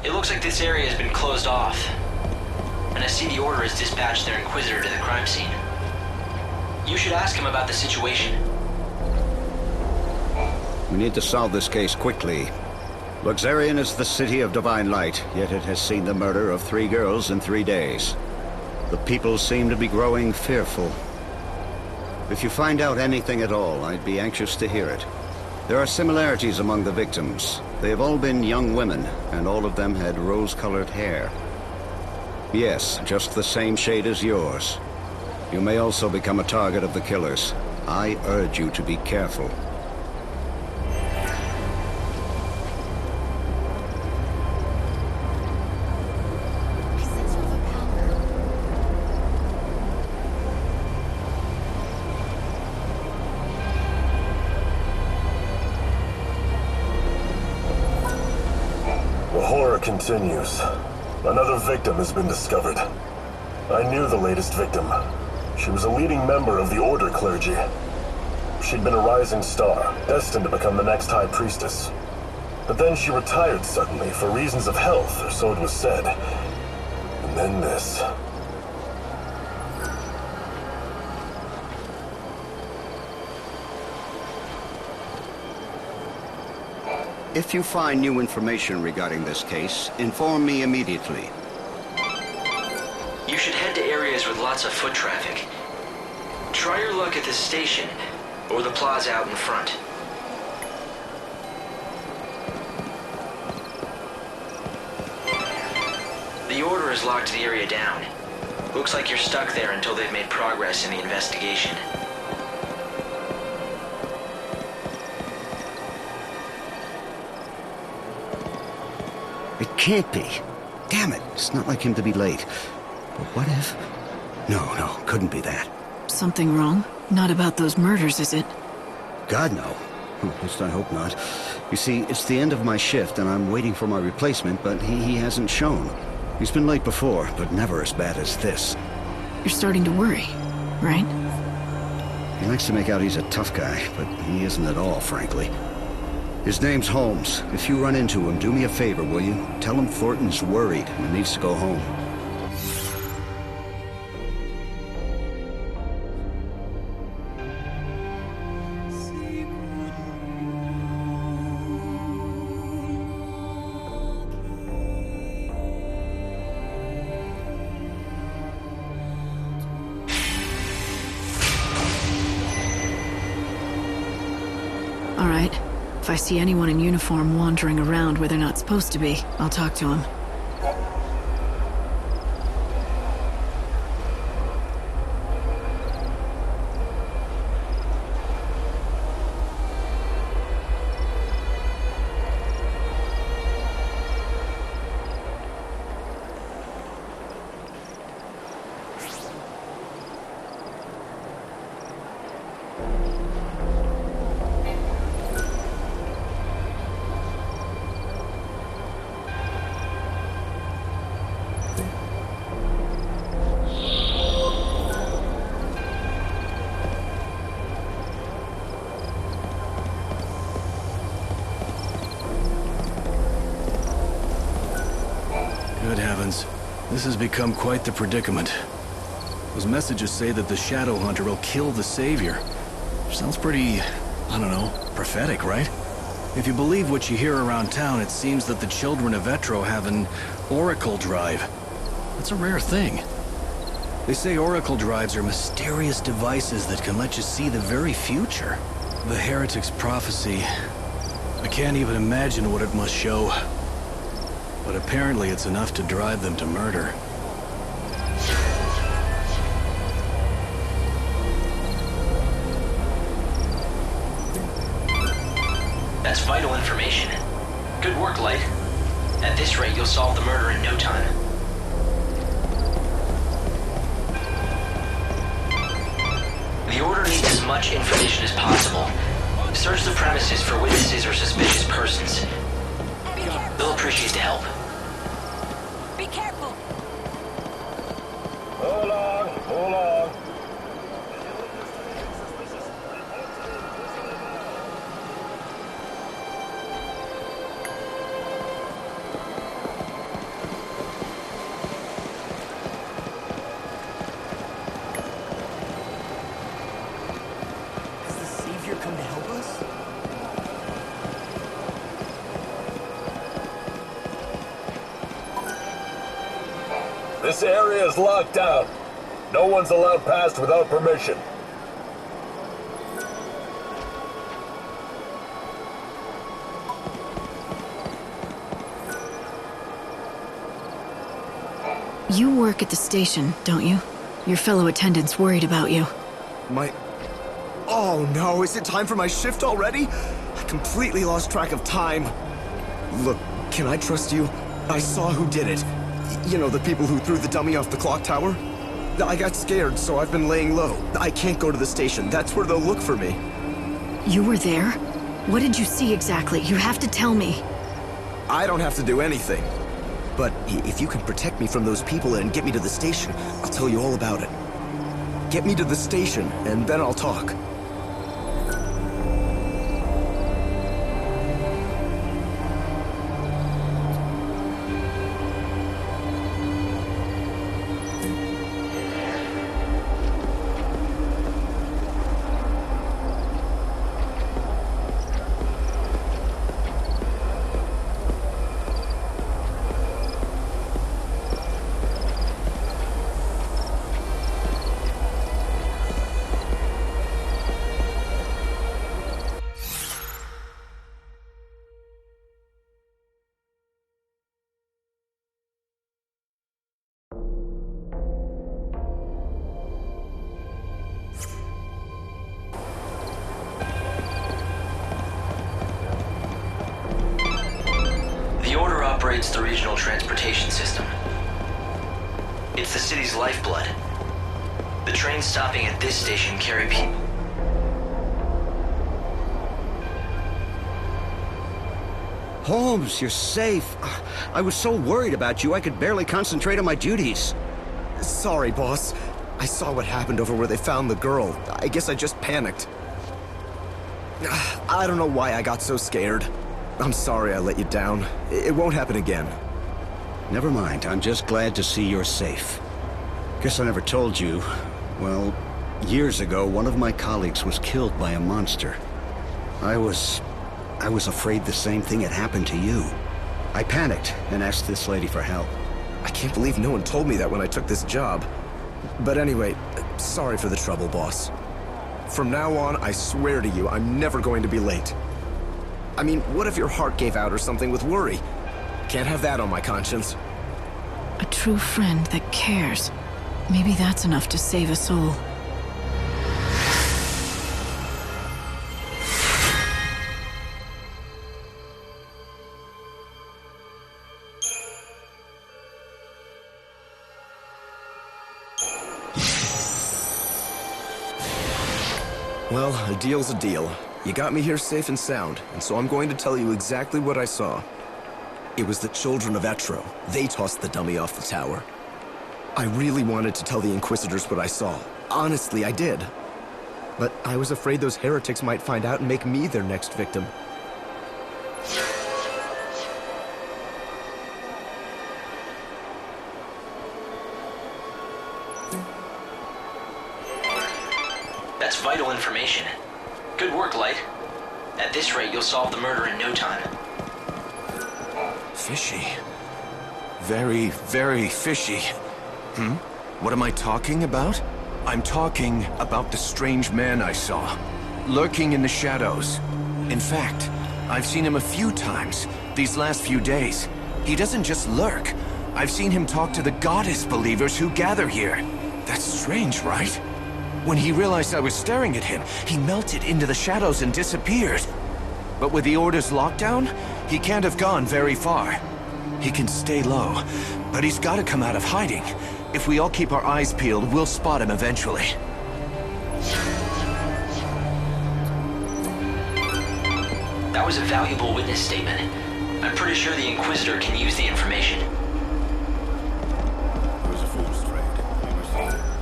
It looks like this area has been closed off. And I see the Order has dispatched their Inquisitor to the crime scene. You should ask him about the situation. We need to solve this case quickly. XIII is the city of divine light, yet it has seen the murder of 3 girls in 3 days. The people seem to be growing fearful. If you find out anything at all, I'd be anxious to hear it. There are similarities among the victims. They have all been young women, and all of them had rose-colored hair. Yes, just the same shade as yours. You may also become a target of the killers. I urge you to be careful. Continues. Another victim has been discovered. I knew the latest victim. She was a leading member of the Order clergy. She'd been a rising star, destined to become the next High Priestess. But then she retired suddenly for reasons of health, or so it was said. And then this. If you find new information regarding this case, inform me immediately. You should head to areas with lots of foot traffic. Try your luck at this station, or the plaza out in front. The Order has locked the area down. Looks like you're stuck there until they've made progress in the investigation. It can't be. Damn it, it's not like him to be late. But what if... No, couldn't be that. Something wrong? Not about those murders, is it? God, no. At least I hope not. You see, it's the end of my shift, and I'm waiting for my replacement, but he hasn't shown. He's been late before, but never as bad as this. You're starting to worry, right? He likes to make out he's a tough guy, but he isn't at all, frankly. His name's Holmes. If you run into him, do me a favor, will you? Tell him Thornton's worried and needs to go home. All right. If I see anyone in uniform wandering around where they're not supposed to be, I'll talk to them. Good heavens. This has become quite the predicament. Those messages say that the Shadow Hunter will kill the Savior. Sounds pretty, I don't know, prophetic, right? If you believe what you hear around town, it seems that the children of Etro have an Oracle Drive. That's a rare thing. They say Oracle Drives are mysterious devices that can let you see the very future. The Heretic's prophecy. I can't even imagine what it must show. But apparently it's enough to drive them to murder. That's vital information. Good work, Light. At this rate, you'll solve the murder in no time. The Order needs as much information as possible. Search the premises for witnesses or suspicious persons. They'll appreciate the help. Be careful! Hold on. This area is locked down. No one's allowed past without permission. You work at the station, don't you? Your fellow attendants worried about you. Oh no, is it time for my shift already? I completely lost track of time. Look, can I trust you? I saw who did it. You know, the people who threw the dummy off the clock tower? I got scared, so I've been laying low. I can't go to the station. That's where they'll look for me. You were there? What did you see exactly? You have to tell me. I don't have to do anything. But if you can protect me from those people and get me to the station, I'll tell you all about it. Get me to the station, and then I'll talk. The Order operates the regional transportation system. It's the city's lifeblood. The trains stopping at this station carry people. Holmes, you're safe. I was so worried about you, I could barely concentrate on my duties. Sorry, boss. I saw what happened over where they found the girl. I guess I just panicked. I don't know why I got so scared. I'm sorry I let you down. It won't happen again. Never mind, I'm just glad to see you're safe. Guess I never told you. Well, years ago, one of my colleagues was killed by a monster. I was afraid the same thing had happened to you. I panicked and asked this lady for help. I can't believe no one told me that when I took this job. But anyway, sorry for the trouble, boss. From now on, I swear to you, I'm never going to be late. I mean, what if your heart gave out or something with worry? Can't have that on my conscience. A true friend that cares. Maybe that's enough to save a soul. Well, a deal's a deal. You got me here safe and sound, and so I'm going to tell you exactly what I saw. It was the children of Etro. They tossed the dummy off the tower. I really wanted to tell the Inquisitors what I saw. Honestly, I did. But I was afraid those heretics might find out and make me their next victim. That's vital information. Good work, Light. At this rate, you'll solve the murder in no time. Fishy. Very, very fishy. What am I talking about? I'm talking about the strange man I saw, lurking in the shadows. In fact, I've seen him a few times, these last few days. He doesn't just lurk. I've seen him talk to the goddess believers who gather here. That's strange, right? When he realized I was staring at him, he melted into the shadows and disappeared. But with the Order's lockdown, he can't have gone very far. He can stay low, but he's got to come out of hiding. If we all keep our eyes peeled, we'll spot him eventually. That was a valuable witness statement. I'm pretty sure the Inquisitor can use the information.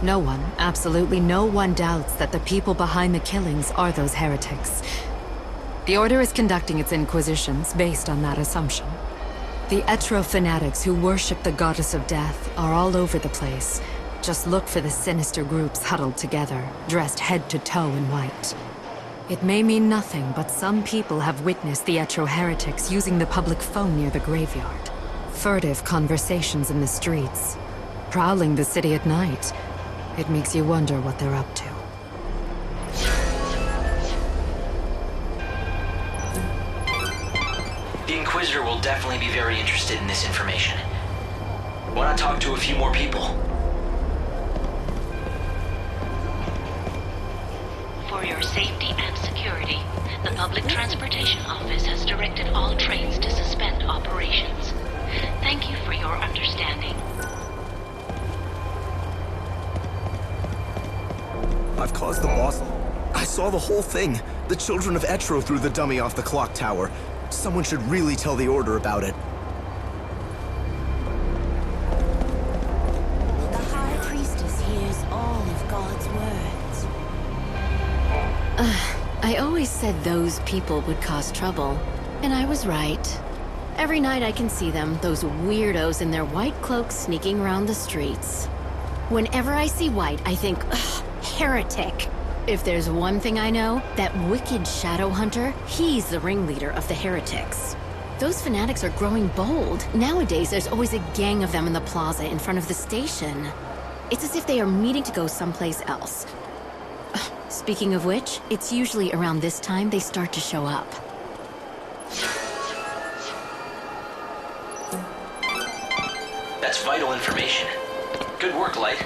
No one, absolutely no one doubts that the people behind the killings are those heretics. The Order is conducting its inquisitions based on that assumption. The Etro fanatics who worship the goddess of death are all over the place. Just look for the sinister groups huddled together, dressed head to toe in white. It may mean nothing, but some people have witnessed the Etro heretics using the public phone near the graveyard. Furtive conversations in the streets. prowling the city at night. It makes you wonder what they're up to. The Inquisitor will definitely be very interested in this information. Why not talk to a few more people? For your safety and security, the Public Transportation Office has directed all trains to suspend operations. Thank you for your understanding. I've caused the boss. I saw the whole thing. The children of Etro threw the dummy off the clock tower. Someone should really tell the Order about it. The High Priestess hears all of God's words. I always said those people would cause trouble. And I was right. Every night I can see them, those weirdos in their white cloaks sneaking around the streets. Whenever I see white, I think, ugh, heretic. If there's one thing I know, that wicked shadow hunter, he's the ringleader of the heretics. Those fanatics are growing bold. Nowadays, there's always a gang of them in the plaza in front of the station. It's as if they are meeting to go someplace else. Speaking of which, it's usually around this time they start to show up. That's vital information. Good work, Light.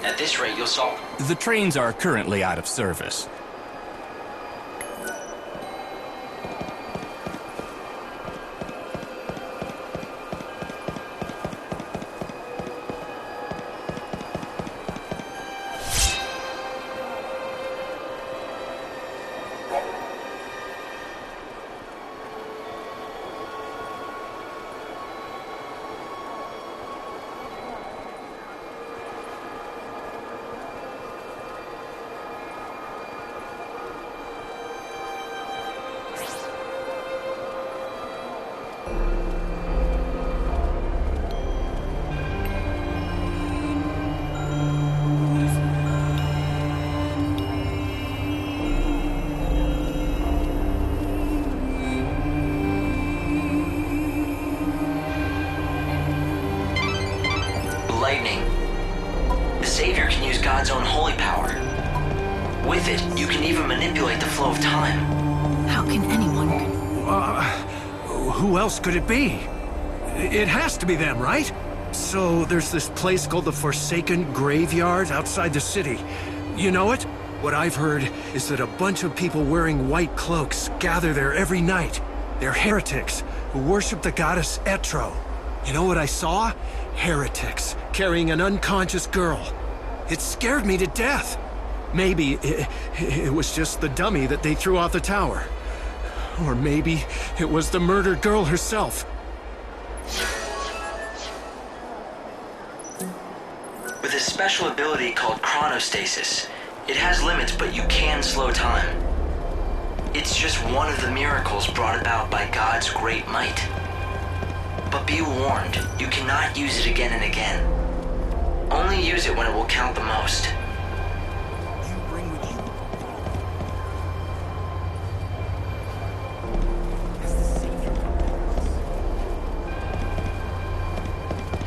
At this rate, you'll solve... The trains are currently out of service. Lightning. The Savior can use God's own holy power. With it, you can even manipulate the flow of time. How can anyone... Who else could it be? It has to be them, right? So there's this place called the Forsaken Graveyard outside the city. You know it? What I've heard is that a bunch of people wearing white cloaks gather there every night. They're heretics who worship the goddess Etro. You know what I saw? Heretics carrying an unconscious girl. It scared me to death. Maybe it was just the dummy that they threw off the tower. Or maybe it was the murdered girl herself. With a special ability called chronostasis, it has limits, but you can slow time. It's just one of the miracles brought about by God's great might. But be warned, you cannot use it again and again. Only use it when it will count the most.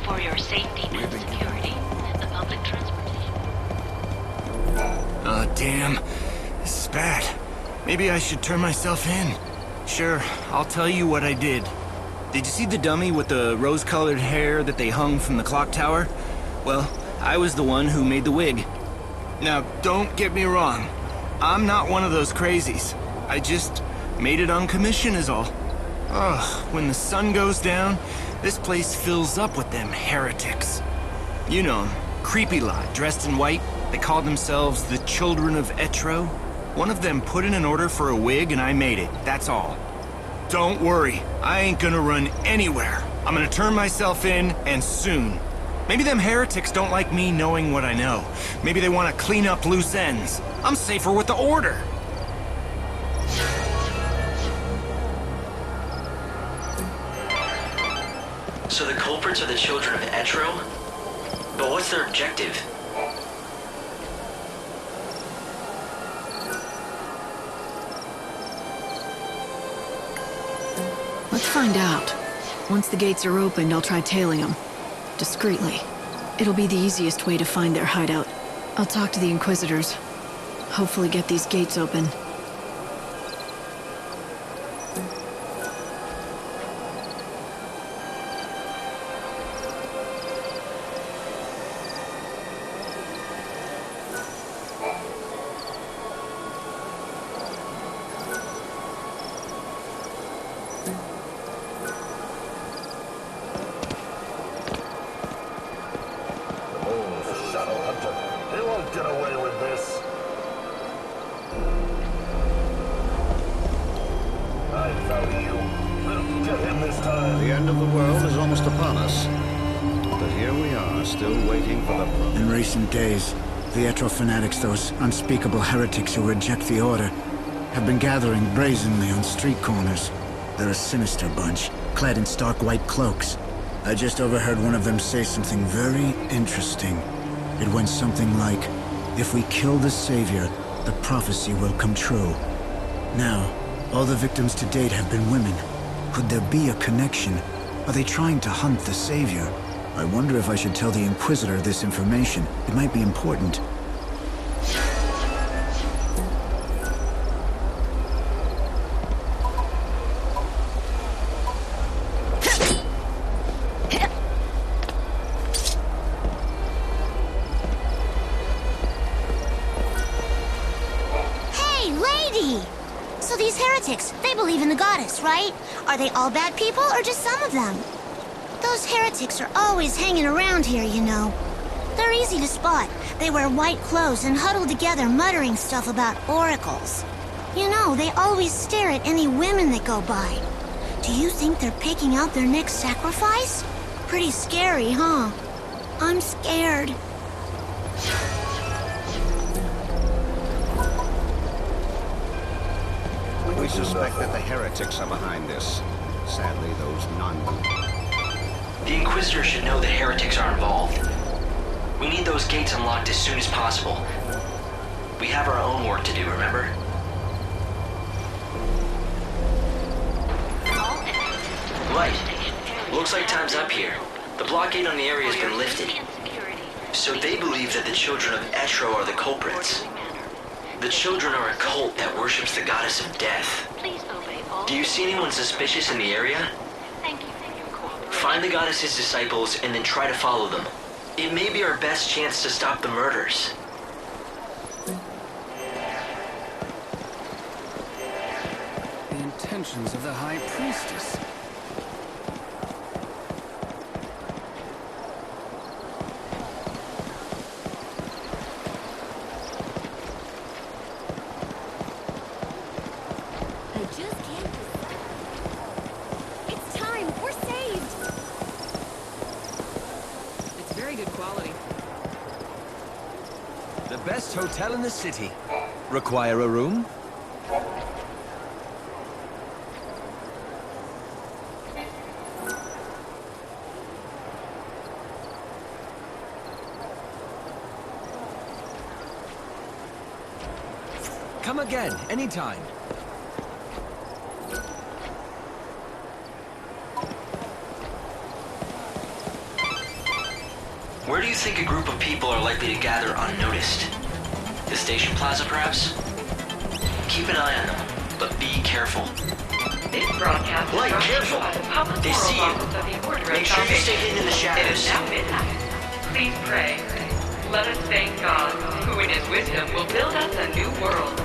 For your safety and security, the public transportation... Oh, damn. This is bad. Maybe I should turn myself in. Sure, I'll tell you what I did. Did you see the dummy with the rose-colored hair that they hung from the clock tower? Well, I was the one who made the wig. Now, don't get me wrong. I'm not one of those crazies. I just made it on commission is all. Ugh, when the sun goes down, this place fills up with them heretics. You know 'em, creepy lot, dressed in white. They call themselves the Children of Etro. One of them put in an order for a wig and I made it, that's all. Don't worry, I ain't gonna run anywhere. I'm gonna turn myself in, and soon. Maybe them heretics don't like me knowing what I know. Maybe they want to clean up loose ends. I'm safer with the Order. So the culprits are the Children of Etro? But what's their objective? Let's find out. Once the gates are opened, I'll try tailing them. Discreetly. It'll be the easiest way to find their hideout. I'll talk to the Inquisitors. Hopefully get these gates open. The end of the world is almost upon us. But here we are, still waiting for the... In recent days, the Etro fanatics, those unspeakable heretics who reject the Order, have been gathering brazenly on street corners. They're a sinister bunch, clad in stark white cloaks. I just overheard one of them say something very interesting. It went something like, if we kill the Savior, the prophecy will come true. Now, all the victims to date have been women. Could there be a connection? Are they trying to hunt the Savior? I wonder if I should tell the Inquisitor this information. It might be important. Hey, lady! So these heretics, they believe in the goddess, right? Are they all bad people, or just some of them? Those heretics are always hanging around here, you know. They're easy to spot. They wear white clothes and huddle together muttering stuff about oracles. You know, they always stare at any women that go by. Do you think they're picking out their next sacrifice? Pretty scary, huh? I'm scared. We suspect that the heretics are behind this. Sadly, those The Inquisitors should know that heretics are involved. We need those gates unlocked as soon as possible. We have our own work to do, remember? Right. Looks like time's up here. The blockade on the area has been lifted. So they believe that the children of Etro are the culprits. The children are a cult that worships the goddess of death. Do you see anyone suspicious in the area? Find the goddess's disciples and then try to follow them. It may be our best chance to stop the murders. The intentions of the High Priestess. I just can't decide. It's time! We're saved! It's very good quality. The best hotel in the city. Require a room? Come again, anytime. Where do you think a group of people are likely to gather unnoticed? The station plaza, perhaps? Keep an eye on them, but be careful. This broadcast Light, careful! They see you. Make sure you stay hidden in the It is shadows. now midnight. Please pray. Let us thank God, who in his wisdom will build us a new world.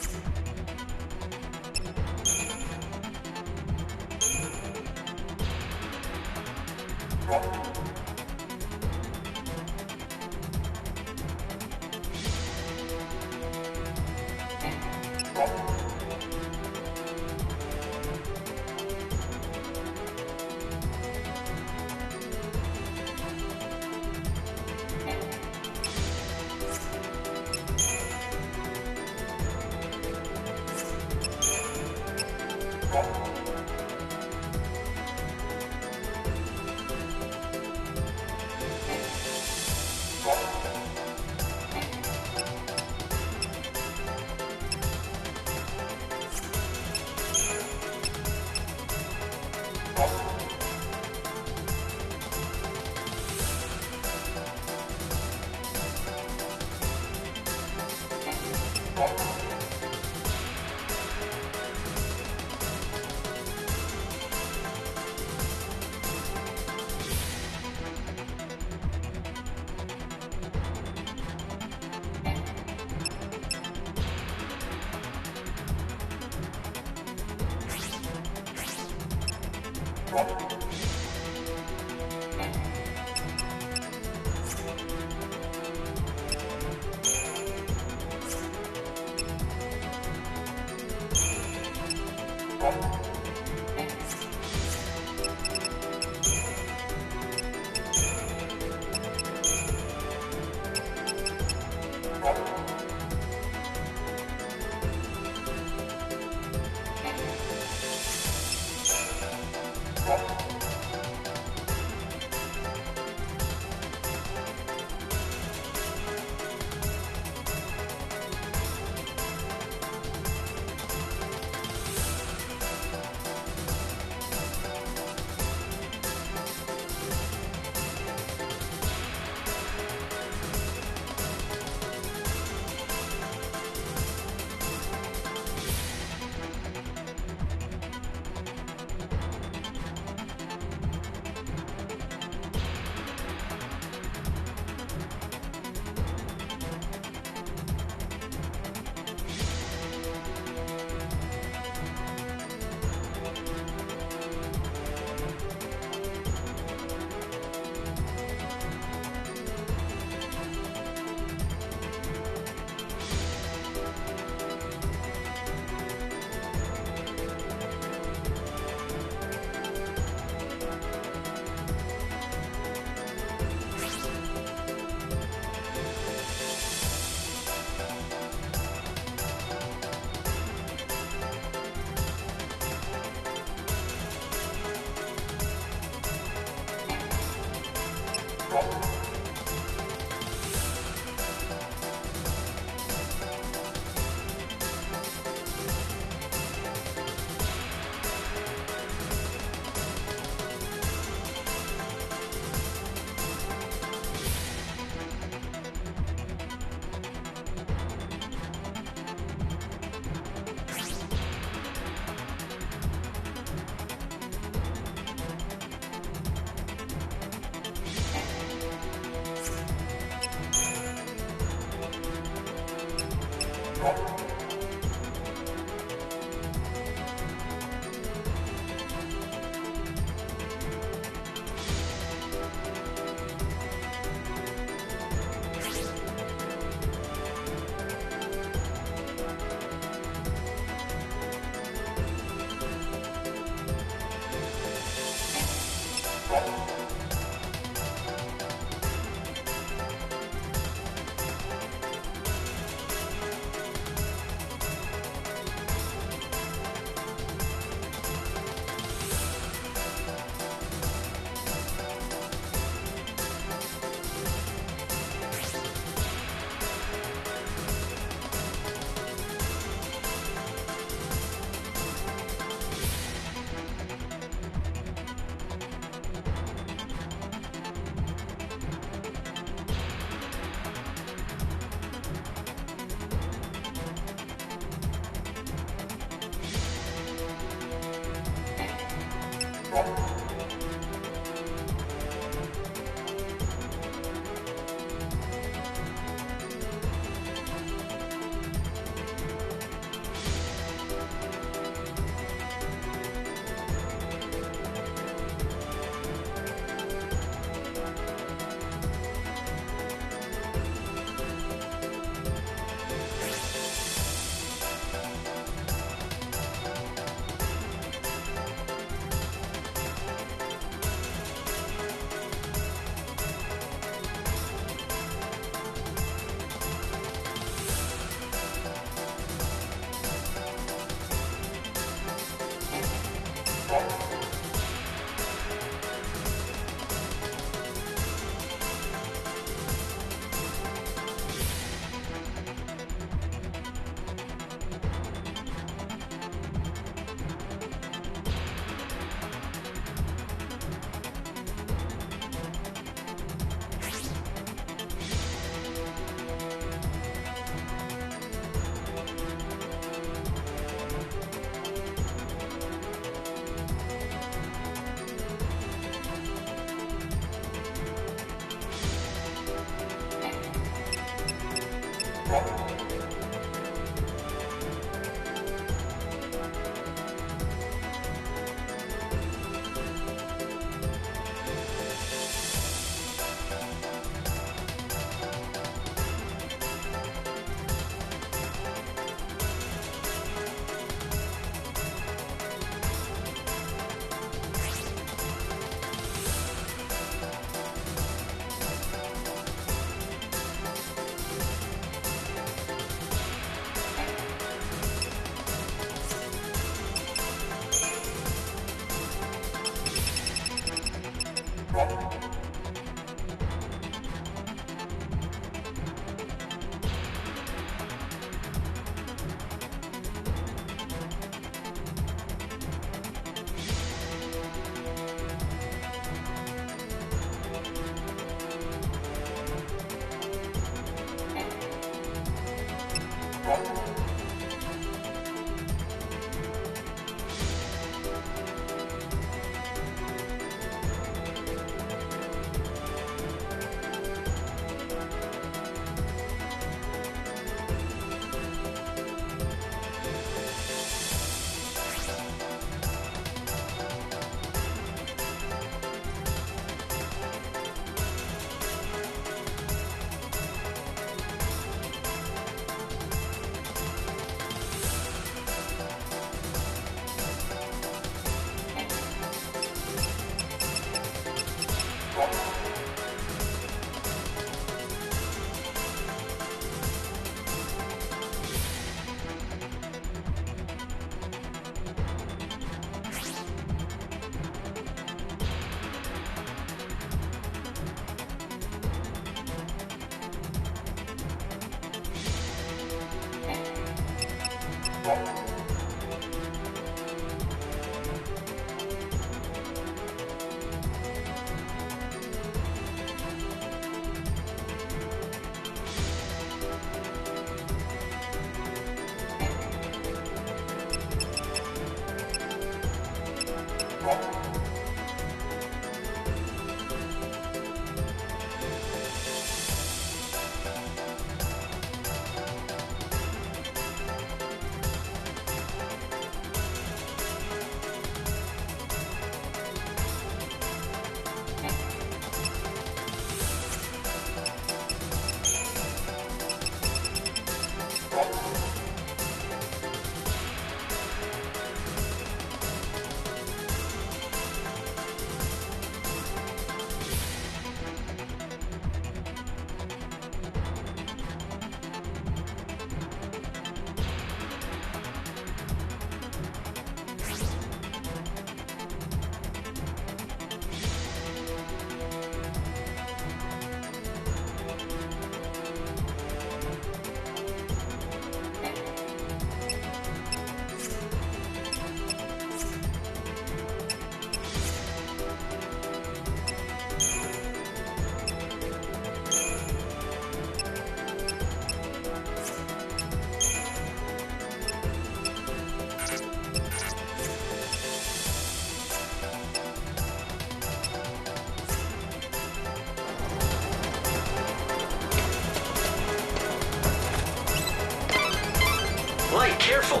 Light, careful!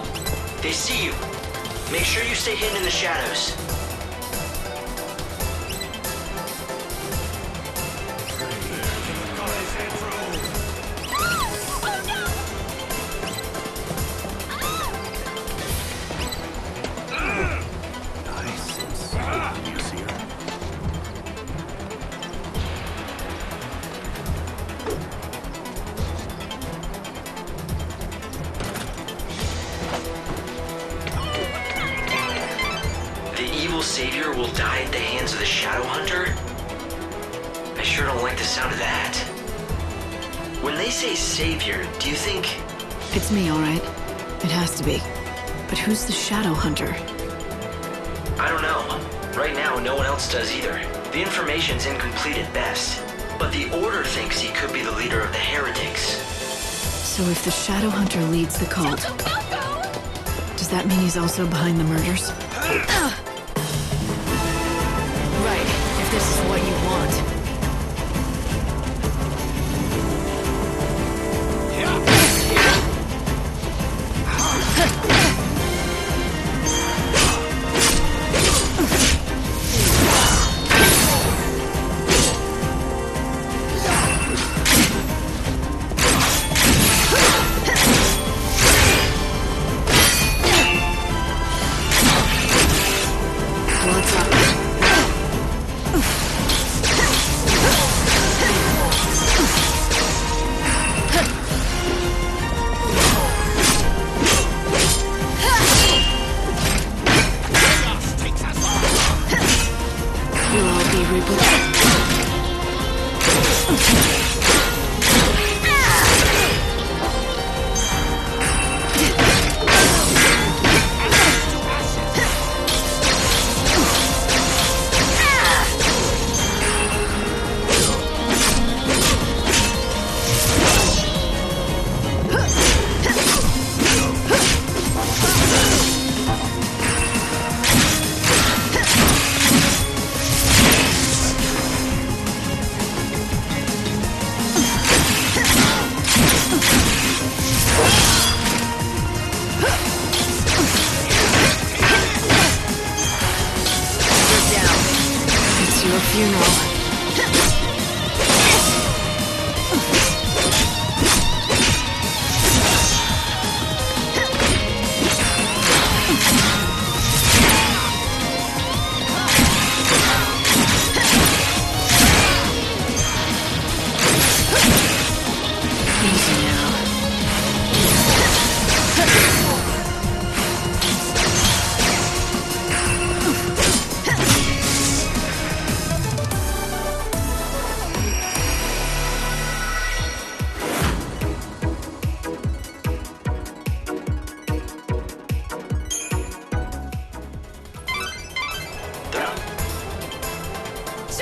They see you. Make sure you stay hidden in the shadows. Savior will die at the hands of the Shadow Hunter? I sure don't like the sound of that. When they say Savior, do you think... It's me, all right. It has to be. But who's the Shadow Hunter? I don't know. Right now, no one else does either. The information's incomplete at best. But the Order thinks he could be the leader of the heretics. So if the Shadow Hunter leads the cult, does that mean he's also behind the murders? If this is what you want.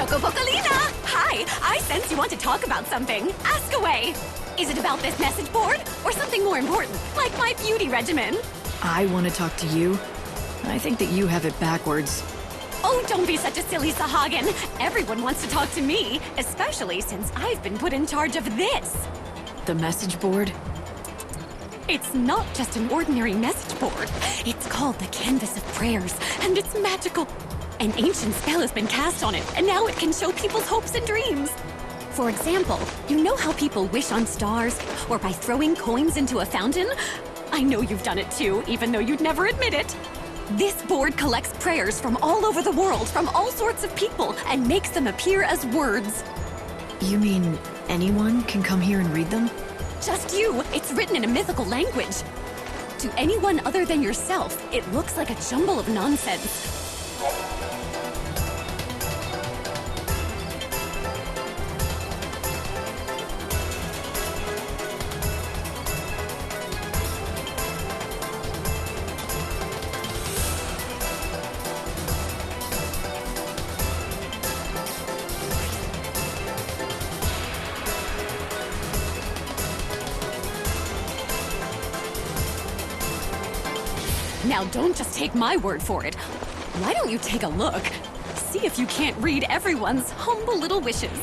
Choco Bocalina! Hi, I sense you want to talk about something. Ask away. Is it about this message board? Or something more important, like my beauty regimen? I want to talk to you. I think that you have it backwards. Oh, don't be such a silly Sahagin. Everyone wants to talk to me, especially since I've been put in charge of this. The message board? It's not just an ordinary message board. It's called the Canvas of Prayers, and it's magical. An ancient spell has been cast on it, and now it can show people's hopes and dreams. For example, you know how people wish on stars, or by throwing coins into a fountain? I know you've done it too, even though you'd never admit it. This board collects prayers from all over the world, from all sorts of people, and makes them appear as words. You mean anyone can come here and read them? Just you. It's written in a mythical language. To anyone other than yourself, it looks like a jumble of nonsense. Now don't just take my word for it. Why don't you take a look? See if you can't read everyone's humble little wishes.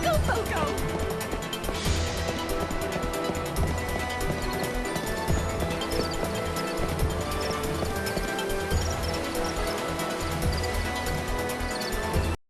Go, Foco!